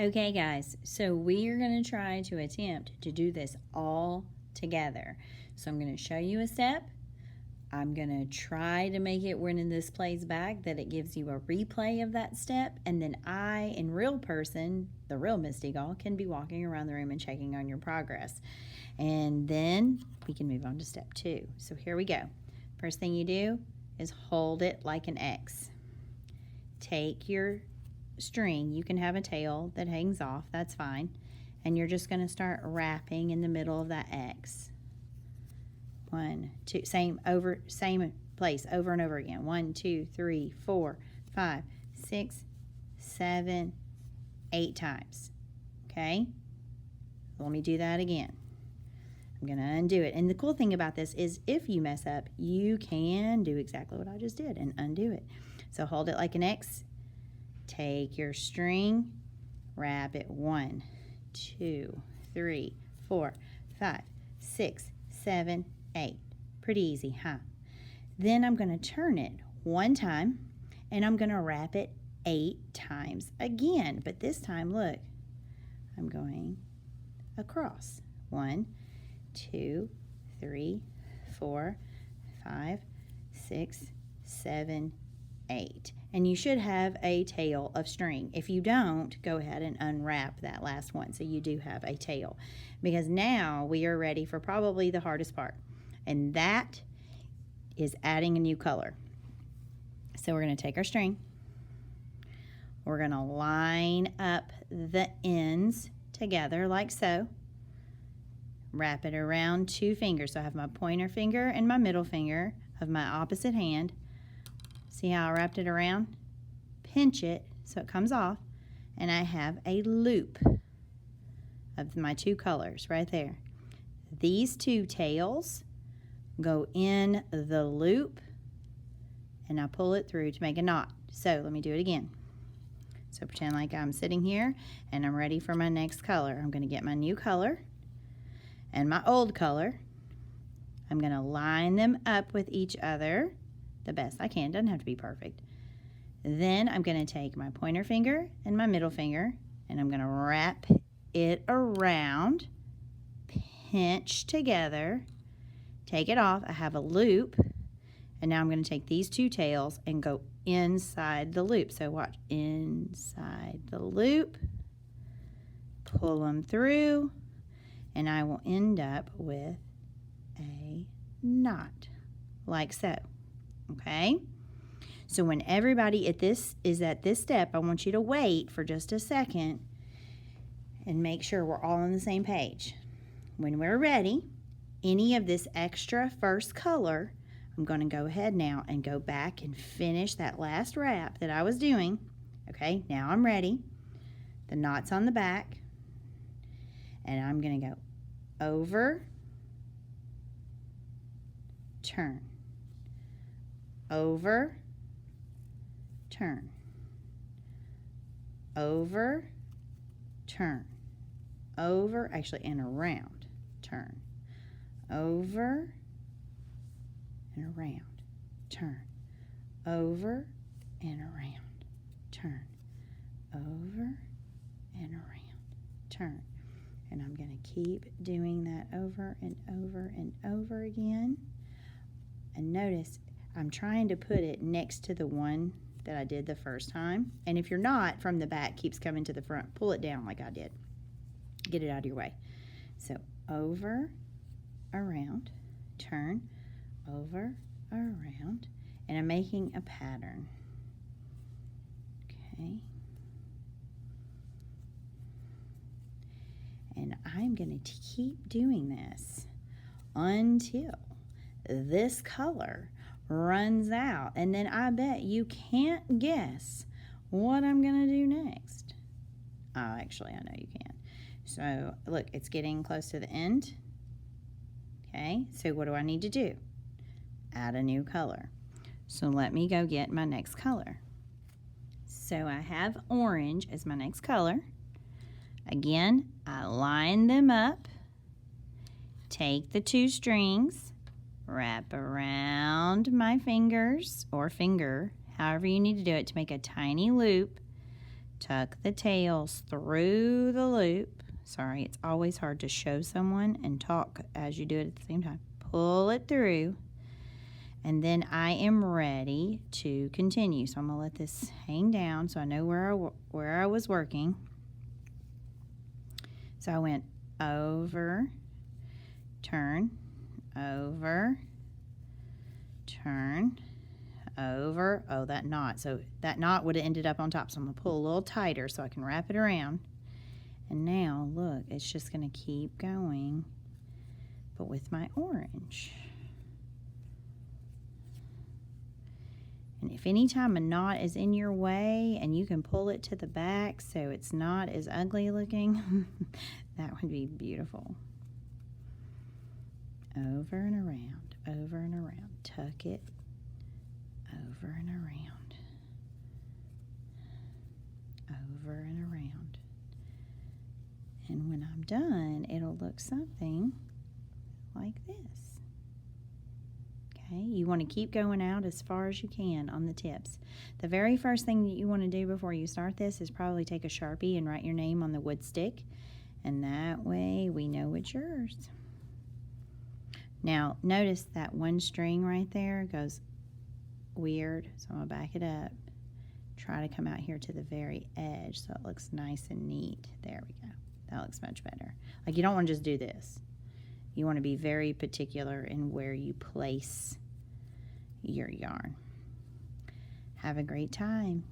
Okay guys, so we are going to try to attempt to do this all together. So I'm going to show you a step. I'm going to try to make it when this plays back that it gives you a replay of that step, and then I, in real person, the real Misty Doll, can be walking around the room and checking on your progress. And then we can move on to step 2. So here we go. First thing you do is hold it like an X. Take your string, you can have a tail that hangs off, that's fine, and you're just going to start wrapping in the middle of that X. 1, 2, same place over and over again. 1, 2, 3, 4, 5, 6, 7, 8 times. Okay, let me do that again. I'm going to undo it, and the cool thing about this is if you mess up, you can do exactly what I just did and undo it. So hold it like an X. Take your string, wrap it 1, 2, 3, 4, 5, 6, 7, 8. Pretty easy, huh? Then I'm going to turn it 1 time, and I'm going to wrap it 8 times again. But this time, look, I'm going across. 1, 2, 3, 4, 5, 6, 7, 8. And you should have a tail of string. If you don't, go ahead and unwrap that last one so you do have a tail. Because now we are ready for probably the hardest part, and that is adding a new color. So we're going to take our string. We're going to line up the ends together like so. Wrap it around 2 fingers. So I have my pointer finger and my middle finger of my opposite hand. See how I wrapped it around? Pinch it so it comes off, and I have a loop of my 2 colors right there. These 2 tails go in the loop, and I pull it through to make a knot. So let me do it again. So pretend like I'm sitting here and I'm ready for my next color. I'm going to get my new color and my old color. I'm going to line them up with each other the best I can. Doesn't have to be perfect. Then I'm going to take my pointer finger and my middle finger, and I'm going to wrap it around, pinch together, take it off. I have a loop, and now I'm going to take these 2 tails and go inside the loop. So watch, inside the loop, pull them through, and I will end up with a knot like so. Okay, so when everybody is at this step, I want you to wait for just a second and make sure we're all on the same page. When we're ready, any of this extra first color, I'm going to go ahead now and go back and finish that last wrap that I was doing. Okay, now I'm ready. The knot's on the back, and I'm going to go over, turn, over, turn, over, turn, over, actually, and around, turn, over, and around, turn, over, and around, turn, over, and around, turn. And I'm going to keep doing that over and over and over again. And notice, I'm trying to put it next to the one that I did the first time. And if you're not, from the back keeps coming to the front, pull it down like I did. Get it out of your way. So over, around, turn, over, around, and I'm making a pattern. Okay. And I'm going to keep doing this until this color runs out, and then I bet you can't guess what I'm gonna do next. Oh, actually, I know you can. So look, it's getting close to the end. Okay, so what do I need to do? Add a new color. So let me go get my next color. So I have orange as my next color. Again, I line them up, take the 2 strings, wrap around my fingers or finger, however you need to do it, to make a tiny loop, tuck the tails through the loop. Sorry, it's always hard to show someone and talk as you do it at the same time. Pull it through, and then I am ready to continue. So I'm going to let this hang down so I know where I was working. So I went over, turn, over, turn, over. Oh, that knot. So that knot would have ended up on top. So I'm going to pull a little tighter so I can wrap it around. And now, look, it's just going to keep going, but with my orange. And if any time a knot is in your way and you can pull it to the back so it's not as ugly looking, that would be beautiful. Over and around, over and around. Tuck it, over and around, over and around. And when I'm done, it'll look something like this. Okay, you want to keep going out as far as you can on the tips. The very first thing that you want to do before you start this is probably take a Sharpie and write your name on the wood stick, and that way we know it's yours. Now, notice that one string right there goes weird, so I'm going to back it up. Try to come out here to the very edge so it looks nice and neat. There we go. That looks much better. Like, you don't want to just do this. You want to be very particular in where you place your yarn. Have a great time.